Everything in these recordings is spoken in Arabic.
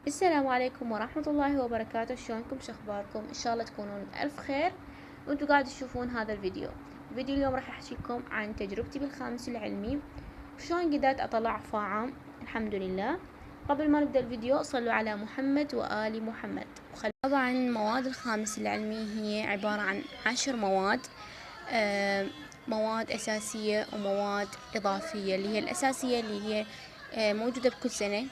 السلام عليكم ورحمة الله وبركاته. شلونكم؟ شخباركم؟ ان شاء الله تكونون بألف خير وانتوا قاعد تشوفون هذا الفيديو. فيديو اليوم راح احكي لكم عن تجربتي بالخامس العلمي وشلون قدرت اطلع فاعة الحمد لله. قبل ما نبدأ الفيديو صلوا على محمد وآل محمد. طبعا مواد الخامس العلمي هي عبارة عن 10 مواد، مواد أساسية ومواد إضافية. اللي هي الأساسية اللي هي موجودة بكل سنة،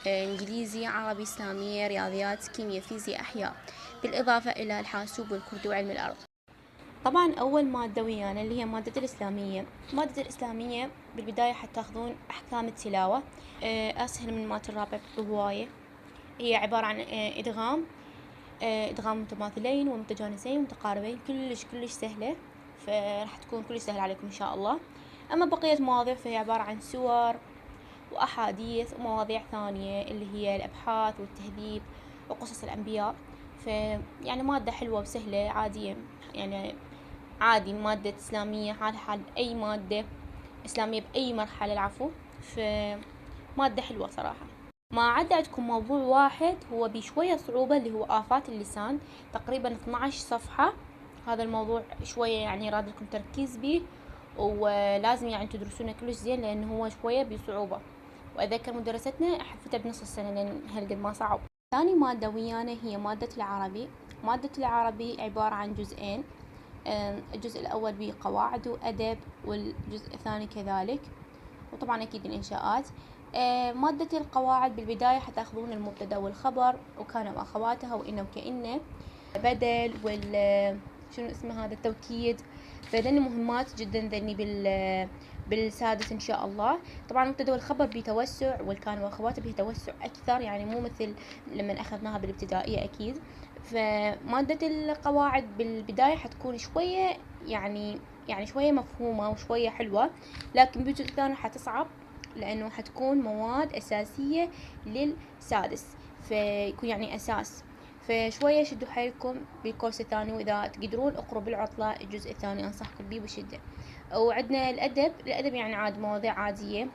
إنجليزي، عربي، إسلامية، رياضيات، كيمياء، فيزياء، أحياء، بالإضافة إلى الحاسوب والكردي وعلم الأرض. طبعا أول مادة ويانا اللي هي مادة الإسلامية. مادة الإسلامية بالبداية حتاخذون أحكام التلاوة، أسهل من مادة الرابع بهواية. هي عبارة عن إدغام متماثلين ومتجانسين ومتقاربين، كلش سهلة، فراح تكون كلش سهلة عليكم إن شاء الله. أما بقية مواضيع فهي عبارة عن سور وأحاديث ومواضيع ثانية اللي هي الأبحاث والتهذيب وقصص الأنبياء. يعني مادة حلوة وسهلة عادية، يعني عادي مادة إسلامية حال أي مادة إسلامية بأي مرحلة، العفو. فمادة حلوة صراحة. ما عدا عندكم موضوع واحد هو بشوية صعوبة اللي هو آفات اللسان، تقريبا 12 صفحة. هذا الموضوع شوية يعني يراد لكم تركيز به، ولازم يعني تدرسونه كلش زين لأنه هو شوية بصعوبة. وأذكر مدرستنا حفتها بنص السنة لأن هالقد ما صعب. ثاني مادة ويانا هي مادة العربي. مادة العربي عبارة عن جزئين، الجزء الأول به قواعد وأدب، والجزء الثاني كذلك، وطبعا أكيد الإنشاءات. مادة القواعد بالبداية حتاخذون المبتدأ والخبر وكان وأخواتها وإن وكأن، بدل شنو اسمه هذا، التوكيد. فذني مهمات جدا ذني بالسادس إن شاء الله. طبعا المبتدأ والخبر بتوسع والكان وأخواته بتوسع أكثر، يعني مو مثل لما أخذناها بالابتدائية أكيد. فمادة القواعد بالبداية حتكون شوية يعني شوية مفهومة وشوية حلوة، لكن بالجزء الثاني حتصعب لأنه حتكون مواد أساسية للسادس، فيكون يعني أساس. فشوية شدوا حيلكم بالكورس الثاني، وإذا تقدرون اقروا بالعطلة الجزء الثاني أنصحكم بيه بشدة. وعندنا الأدب يعني عاد مواضيع عادية،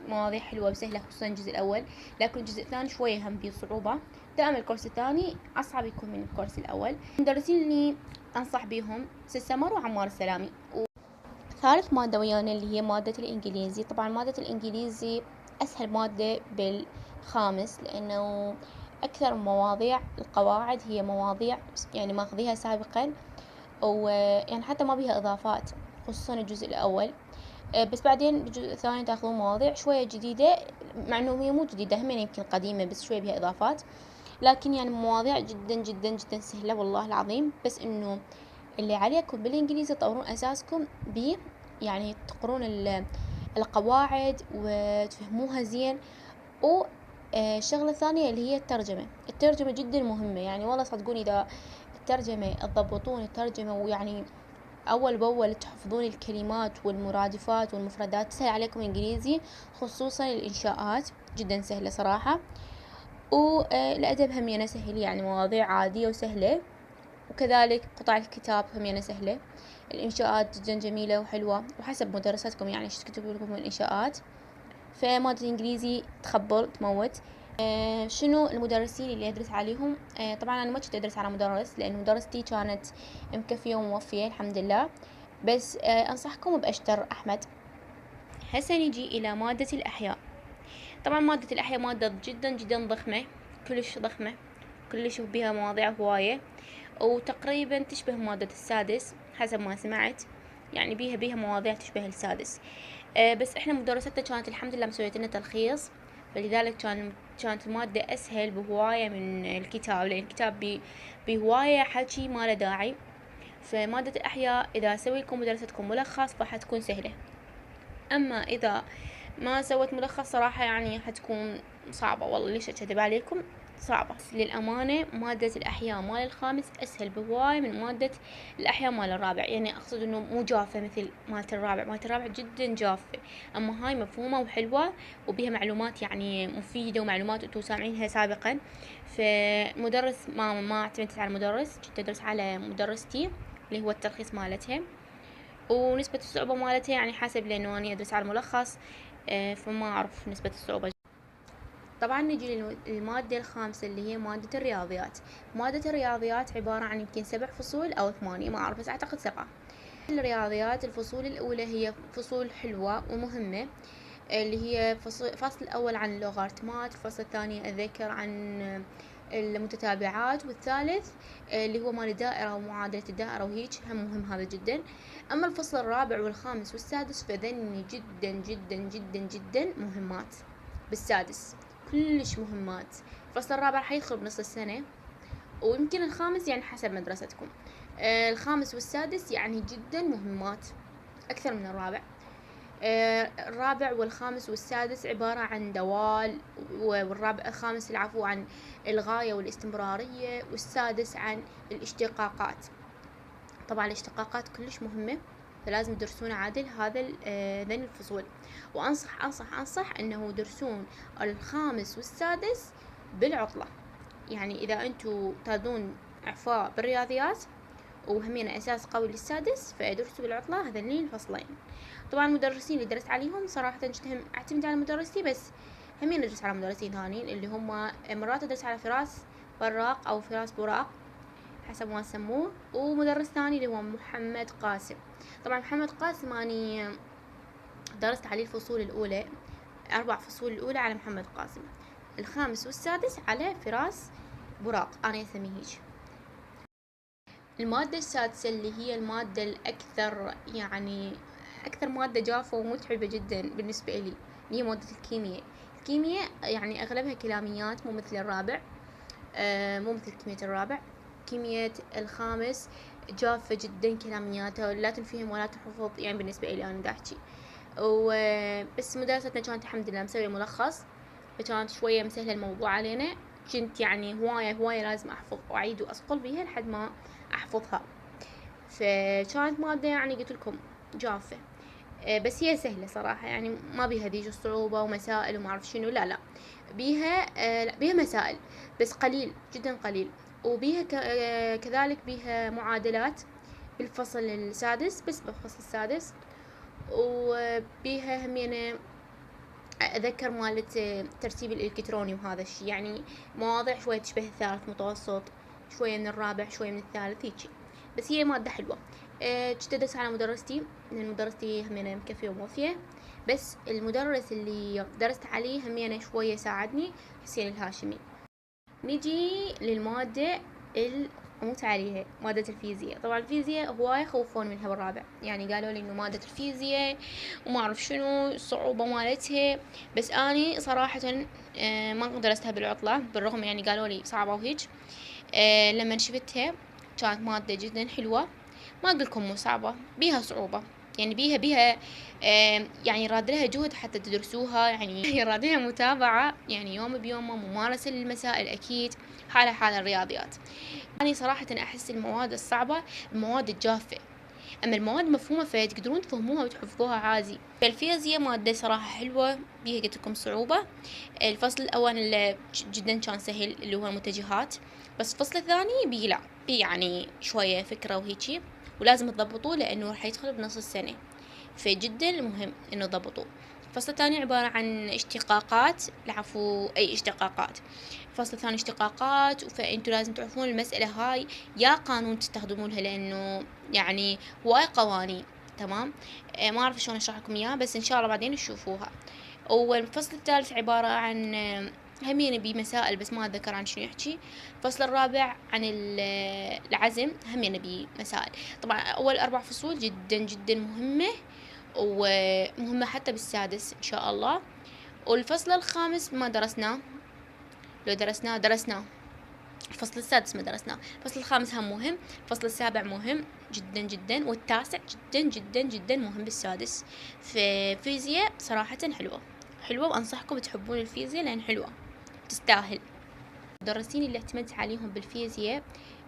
مواضيع حلوة وسهلة خصوصا الجزء الأول، لكن الجزء الثاني شوية هم فيه صعوبة. دائما الكورس الثاني أصعب يكون من الكورس الأول. المدرسين اللي أنصح بيهم سي سمر وعمار السلامي. ثالث مادة ويانا اللي هي مادة الإنجليزي. طبعا مادة الإنجليزي أسهل مادة بالخامس لأنه أكثر مواضيع القواعد هي مواضيع يعني ماخذيها سابقا، ويعني حتى ما بيها إضافات خصوصا الجزء الأول. بس بعدين بالجزء الثاني تاخذون مواضيع شوية جديدة، مع إنه هي مو جديدة، هم يمكن قديمة بس شوية بيها إضافات، لكن يعني مواضيع جدا سهلة والله العظيم. بس إنه اللي عليكم بالإنجليزي تطورون أساسكم يعني تقرون القواعد وتفهموها زين. والشغلة الثانية اللي هي الترجمة جدا مهمة، يعني والله صدقوني إذا الترجمة تضبطون الترجمة ويعني أول بأول تحفظون الكلمات والمرادفات والمفردات سهل عليكم إنجليزي، خصوصا الإنشاءات جدا سهلة صراحة. والأدب هم سهل، يعني مواضيع عادية وسهلة، وكذلك قطع الكتاب هم سهلة. الإنشاءات جدا جميلة وحلوة وحسب مدرستكم يعني ايش تكتبوا لكم من الإنشاءات. فمادة الإنجليزي تخبل تموت. شنو المدرسين اللي أدرس عليهم؟ طبعا أنا ما كنت أدرس على مدرس لأن مدرستي كانت مكفية وموفية الحمد لله، بس أنصحكم بأشتر أحمد. هسه نجي إلى مادة الأحياء. طبعا مادة الأحياء مادة جدا ضخمة، كلش ضخمة، كلش بها مواضيع هواية، وتقريبا تشبه مادة السادس حسب ما سمعت، يعني بيها مواضيع تشبه السادس. بس احنا مدرستنا كانت الحمد لله مسويت لنا تلخيص، فلذلك كانت المادة أسهل بهواية من الكتاب، لأن الكتاب بهواية حكي ما له داعي. فمادة الأحياء إذا سوي لكم مدرستكم ملخص فحتكون سهلة، أما إذا ما سويت ملخص صراحة يعني حتكون صعبة، والله ليش أكذب عليكم، صعبة للأمانة. مادة الأحياء مال الخامس أسهل بهواي من مادة الأحياء مال الرابع، يعني أقصد إنه مو جافة مثل مالة الرابع. مالة الرابع جدا جافة، أما هاي مفهومة وحلوة وبيها معلومات يعني مفيدة ومعلومات أنتوا سامعينها سابقا. فمدرس ما اعتمدت على مدرس، كنت أدرس على مدرستي اللي هو التلخيص مالتها، ونسبة الصعوبة مالتها يعني حسب، لأنه أنا أدرس على الملخص فما أعرف نسبة الصعوبة. طبعا نجي للمادة الخامسة اللي هي مادة الرياضيات. مادة الرياضيات عبارة عن يمكن 7 فصول أو 8 ما أعرف، بس أعتقد 7. الرياضيات الفصول الأولى هي فصول حلوة ومهمة، اللي هي الفصل الأول عن اللوغاريتمات، الفصل الثاني أذكر عن المتتابعات، والثالث اللي هو مال الدائرة ومعادلة الدائرة وهيج، هم مهم هذا جدا. أما الفصل الرابع والخامس والسادس فذني جدا جدا جدا جدا مهمات. بالسادس كلش مهمات. الفصل الرابع حيدخل بنص السنة، ويمكن الخامس يعني حسب مدرستكم. الخامس والسادس يعني جدا مهمات أكثر من الرابع. الرابع والخامس والسادس عبارة عن دوال، والرابع الخامس العفو عن الغاية والاستمرارية، والسادس عن الاشتقاقات. طبعا الاشتقاقات كلش مهمة، فلازم تدرسون عادل هذا ذن الفصول. وأنصح أنصح أنصح أنه درسون الخامس والسادس بالعطلة. يعني إذا أنتوا تريدون إعفاء بالرياضيات وهمين أساس قوي للسادس، فأدرسوا بالعطلة هذين الفصلين. طبعا المدرسين اللي درست عليهم صراحة أعتمد على مدرستي، بس همين أدرس على مدرسين ثانيين اللي هم مرات أدرس على فراس براق أو فراس براق حسب ما يسموه، ومدرس ثاني اللي هو محمد قاسم. طبعا محمد قاسم أني درست عليه الفصول الأولى، 4 فصول الأولى على محمد قاسم، الخامس والسادس على فراس براق أنا أسميه هيج. المادة السادسة اللي هي المادة الأكثر يعني أكثر مادة جافة ومتعبة جدا بالنسبة لي، هي مادة الكيمياء. الكيمياء يعني أغلبها كلاميات، مو مثل الرابع، مو مثل كيمياء الرابع. كيمياء الخامس جافة جدا كلامياتها، لا تنفهم ولا تحفظ يعني بالنسبة لي أنا دا أحكي. بس مدرستنا كانت الحمد لله مسوية ملخص، فكانت شوية مسهلة الموضوع علينا. كنت يعني هواية لازم أحفظ وأعيد وأصقل بيها لحد ما أحفظها، فكانت مادة يعني قلت لكم جافة. بس هي سهلة صراحة، يعني ما بيها ذيج الصعوبة ومسائل وما أعرف شنو، لا بيها لا بيها مسائل بس قليل جدا قليل، وبيها كذلك بيها معادلات بالفصل السادس، بس بالفصل السادس. وبيها همينة أذكر مالة ترتيب الإلكتروني وهذا الشي، يعني مواضيع شوية تشبه الثالث متوسط، شوية من الرابع، شوية من الثالث هيجي. بس هي مادة حلوة. كنت أدرس على مدرستي، لأن مدرستي همينة مكفية وموفية، بس المدرس اللي درست عليه همينة شوية ساعدني، حسين الهاشمي. نجي للمادة أموت عليها، مادة الفيزياء. طبعا الفيزياء هواي خوفون منها بالرابع، يعني قالوا لي إنه مادة الفيزياء وما أعرف شنو الصعوبة مالتها، بس أني صراحة ما درستها بالعطلة، بالرغم يعني قالوا لي صعبة وهيج. لما شفتها كانت مادة جدا حلوة، ما أقول لكم مو صعبة، بيها صعوبة، يعني بيها يعني راد لها جهد حتى تدرسوها، يعني راد لها متابعة، يعني يوم بيوم ممارسة للمسائل أكيد، حال الرياضيات. أنا صراحة أحس المواد الصعبة المواد الجافة، أما المواد مفهومة فتقدرون تفهموها وتحفظوها عادي. فالفيزياء مادة صراحة حلوة، بيها قلت لكم صعوبة. الفصل الأول اللي جدا كان سهل اللي هو المتجهات، بس الفصل الثاني لا بي يعني شوية فكرة وهيجي، ولازم تضبطوه لأنه راح يدخل بنص السنة، فجدا مهم إنه تضبطوه. الفصل الثاني عبارة عن اشتقاقات، العفو أي اشتقاقات. الفصل الثاني اشتقاقات، فأنتوا لازم تعرفون المسألة هاي يا قانون تستخدمونها، لأنه يعني هواي قوانين. تمام. ما أعرف شلون أشرح لكم إياها، بس إن شاء الله بعدين تشوفوها. والفصل الثالث عبارة عن همين بمسائل بس ما أتذكر عن شنو يحكي. الفصل الرابع عن العزم، همين بمسائل. طبعا أول 4 فصول جدا جدا مهمة، ومهمة حتى بالسادس إن شاء الله. والفصل الخامس ما درسناه، لو درسناه. الفصل السادس ما درسناه، الفصل الخامس هم مهم، الفصل السابع مهم جدا جدا، والتاسع جدا جدا جدا مهم بالسادس. في فيزياء صراحة حلوة وأنصحكم تحبون الفيزياء لأن حلوة تستاهل. المدرسين اللي اعتمدت عليهم بالفيزياء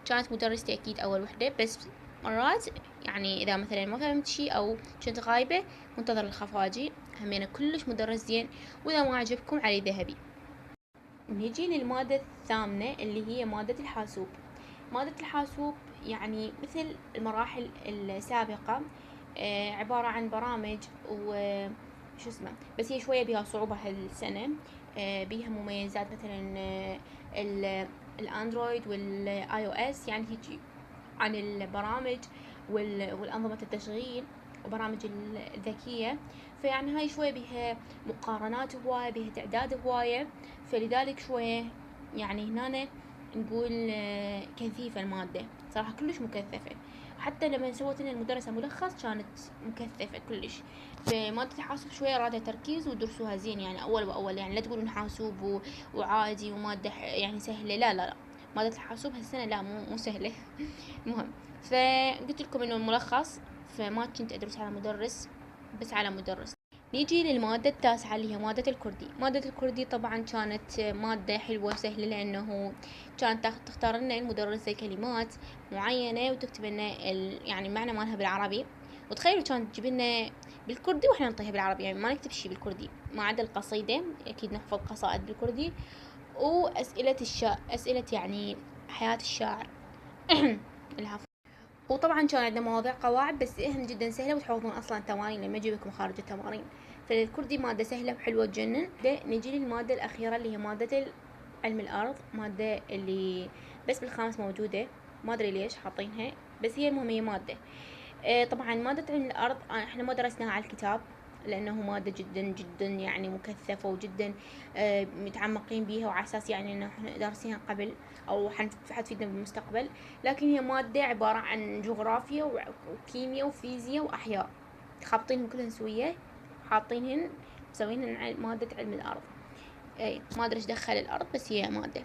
كانت مدرستي أكيد أول وحدة، بس مرات يعني إذا مثلا ما فهمت شي أو كنت غايبة منتظر الخفاجي، همينة كلش مدرس زين، وإذا ما عجبكم علي ذهبي. نيجي للمادة الثامنة اللي هي مادة الحاسوب. مادة الحاسوب يعني مثل المراحل السابقة، عبارة عن برامج وشو اسمه، بس هي شوية بها صعوبة هالسنة. بيها مميزات مثلا الاندرويد والاي او اس، يعني هيجي عن البرامج والأنظمة التشغيل وبرامج الذكية. فيعني هاي شوية بيها مقارنات هواية، بيها تعداد هواية، فلذلك شوية يعني هنا نقول كثيفة المادة، صراحة كلش مكثفة. حتى لما سوت لنا المدرسة ملخص كانت مكثفة كلش. فمادة الحاسوب شوية رادة تركيز ودرسوها زين، يعني أول وأول، يعني لا تقولون حاسوب وعادي ومادة يعني سهلة، لا لا لا، مادة الحاسوب هالسنة لا مو سهلة. المهم، فقلت لكم انه الملخص، فما كنت ادرس على مدرس، بس على مدرس. نيجي للمادة التاسعة اللي هي مادة الكردي. مادة الكردي طبعا كانت مادة حلوة وسهلة، لأنه كانت تختار لنا المدرسة كلمات معينة وتكتب لنا يعني المعنى مالها بالعربي. وتخيلوا كانت تجيب لنا بالكردي واحنا نعطيها بالعربي، يعني ما نكتب شي بالكردي ما عدا القصيدة، أكيد نحفظ قصائد بالكردي، وأسئلة أسئلة يعني حياة الشاعر. العفو. وطبعا كان عندنا مواضيع قواعد، بس هم جدا سهلة وتحفظون أصلا التمارين لما أجيب لكم خارج التمارين. فالكردي مادة سهلة وحلوة تجنن. نجي للمادة الأخيرة اللي هي مادة علم الأرض، مادة اللي بس بالخامس موجودة، ما أدري ليش حاطينها، بس هي المهم هي مادة. طبعا مادة علم الأرض احنا ما درسناها على الكتاب، لأنه مادة جدا جدا يعني مكثفة وجدا متعمقين بيها، وعلى أساس يعني إنه احنا دارسينها قبل أو حتفيدنا بالمستقبل. لكن هي مادة عبارة عن جغرافيا وكيمياء وفيزياء وأحياء، خابطينهم كلهن سوية، حاطينهن مسوينهن مادة علم الأرض. أي ما أدري إيش دخل الأرض، بس هي مادة.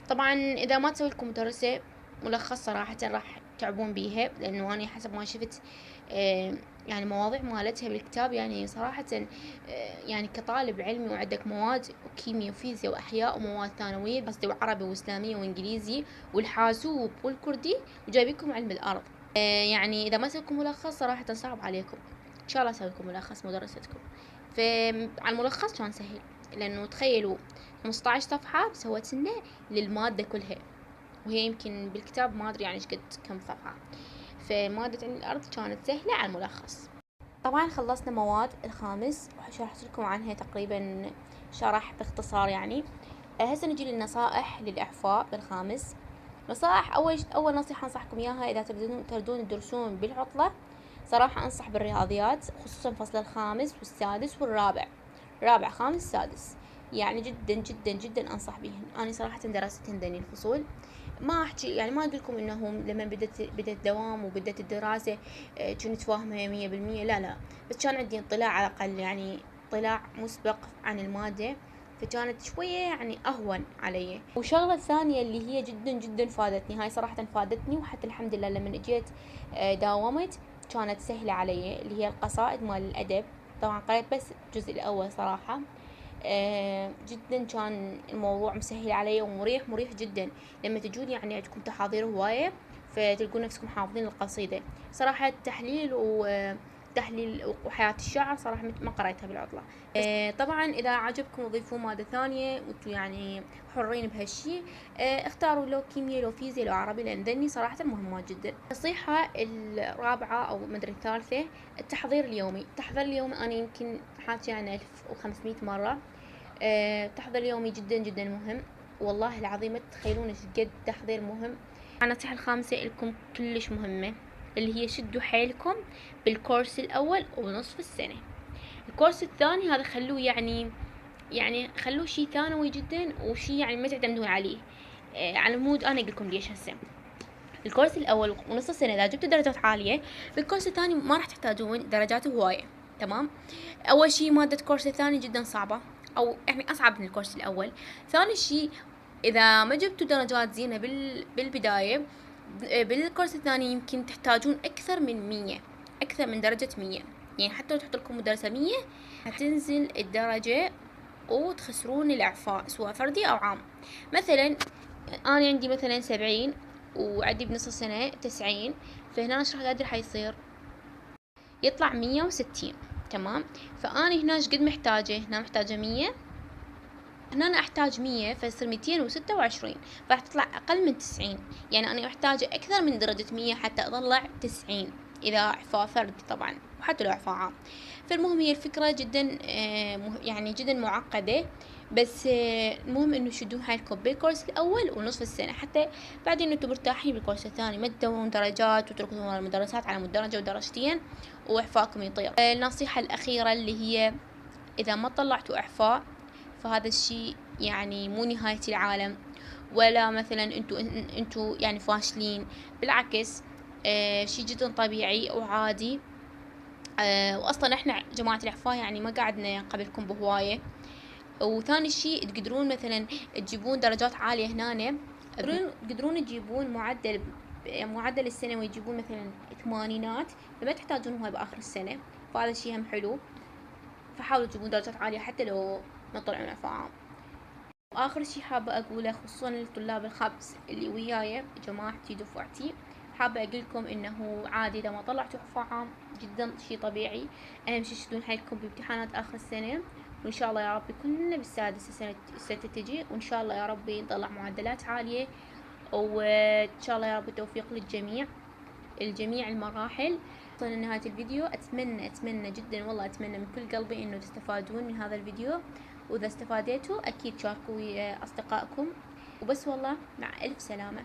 طبعا إذا ما تسوي لكم مدرسة ملخص صراحة راح تعبون بيها، لأنه أنا حسب ما شفت يعني مواضيع مالتها بالكتاب، يعني صراحة يعني كطالب علمي وعندك مواد كيمياء وفيزياء وأحياء ومواد ثانوية قصدي وعربي وإسلامية وإنجليزي والحاسوب والكردي وجايبينكم علم الأرض، يعني إذا ما سويكم ملخص صراحة صعب عليكم. إن شاء الله أسويكم ملخص مدرستكم. فعلى الملخص كان سهل، لأنه تخيلوا 15 صفحة سوت لنا للمادة كلها، وهي يمكن بالكتاب ما أدري يعني إيش قد كم صفحة. فمادة علم الأرض كانت سهلة على الملخص. طبعا خلصنا مواد الخامس وشرحت لكم عنها تقريبا شرح باختصار يعني. هسه نجي للنصائح للإعفاء بالخامس. نصائح، أول نصيحة أنصحكم إياها إذا تريدون تدرسون بالعطلة، صراحة أنصح بالرياضيات، خصوصا فصل الخامس والسادس والرابع، رابع خامس سادس، يعني جدا جدا جدا أنصح بيهن. أنا صراحة درستهن ذني الفصول، ما أحكي يعني ما أقول لكم إنهم لما بدت الدوام وبدت الدراسة كنت فاهمة 100%، لا لا، بس كان عندي اطلاع على الأقل، يعني اطلاع مسبق عن المادة، فكانت شوية يعني أهون علي. وشغلة ثانية اللي هي جدا جدا فادتني، هاي صراحة فادتني، وحتى الحمد لله لما اجيت داومت كانت سهلة علي، اللي هي القصائد مال الأدب. طبعا قريت بس الجزء الأول صراحة، جدا كان الموضوع مسهل علي ومريح جدا. لما تجون يعني عندكم تحاضير هواية فتلقون نفسكم حافظين القصيدة. صراحة تحليل وحياة الشعر صراحة ما قريتها بالعطلة. طبعا إذا عجبكم ضيفوا مادة ثانية وانتو يعني حرين بهالشي. اختاروا لو كيمياء لو فيزياء لو عربي، لأن ذني صراحة مهمات جدا. النصيحة الرابعة أو مدري الثالثة، التحضير اليومي. التحضير اليومي أنا يمكن حاكي عنه 1500 مرة. التحضير اليومي جدا جدا مهم، والله العظيم ما تتخيلون ايش قد تحضير مهم. النصيحة الخامسة لكم كلش مهمة، اللي هي شدوا حيلكم بالكورس الأول ونصف السنة. الكورس الثاني هذا خلوه يعني خلوه شي ثانوي جدا، وشي يعني ما تعتمدون عليه. على مود أنا أقول لكم ليش هسه. الكورس الأول ونص السنة إذا جبتوا درجات عالية، بالكورس الثاني ما راح تحتاجون درجات هواية. تمام. أول شي مادة الكورس الثاني جدا صعبة، أو يعني أصعب من الكورس الأول. ثاني شي إذا ما جبتوا درجات زينة بالبداية، بالكورس الثاني يمكن تحتاجون أكثر من 100، أكثر من درجة 100. يعني حتى لو تحط لكم مدرسة 100 هتنزل الدرجة وتخسرون الإعفاء سواء فردي أو عام. مثلا أنا عندي مثلا 70 وعندي بنص السنة 90، فهنا ايش راح قادر حيصير؟ يطلع 160. تمام. فأنا هنا قد محتاجة؟ هنا محتاجة 100، هنا أنا أحتاج 100 فيصير 226، فراح تطلع أقل من 90. يعني أنا محتاجة أكثر من درجة 100 حتى أطلع 90 إذا إعفاء فردي طبعا. وحتى لو إعفاء عام. فالمهم هي الفكرة جدا يعني جدا معقدة، بس المهم انه شدون حيلكم بالكورس الاول ونصف السنة، حتى بعدين انتم مرتاحين بالكورس الثاني، ما تدورون درجات وتركضون المدرسات على مود درجة ودرجتين واعفاءكم يطير. النصيحة الاخيرة اللي هي اذا ما طلعتوا اعفاء فهذا الشيء يعني مو نهاية العالم، ولا مثلا انتو يعني فاشلين، بالعكس شيء جدا طبيعي وعادي. واصلا احنا جماعة الاعفاء يعني ما قعدنا قبلكم بهواية. وثاني شيء تقدرون مثلا تجيبون درجات عالية هنا، تقدرون تجيبون معدل السنوي، يجيبون مثلا ثمانينات، فما تحتاجون هواي بآخر السنة، فهذا الشيء هم حلو. فحاولوا تجيبون درجات عالية حتى لو ما طلعون إعفاء عام. وآخر شي حابة أقوله خصوصا للطلاب الخبز اللي وياي جماعتي دفعتي، حابة أقولكم إنه عادي إذا ما طلعتوا إعفاء عام جدا شي طبيعي. أهم شي تشدون حيلكم بامتحانات آخر السنة، وإن شاء الله يا ربي كلنا بالسادسة السنة تجي، وإن شاء الله يا ربي نطلع معدلات عالية، وإن شاء الله يا رب التوفيق للجميع، الجميع المراحل. وصلنا لنهاية الفيديو، أتمنى جدا والله أتمنى من كل قلبي إنه تستفادون من هذا الفيديو، وإذا استفاديتوا أكيد شاركوا ويا أصدقائكم. وبس والله، مع ألف سلامة.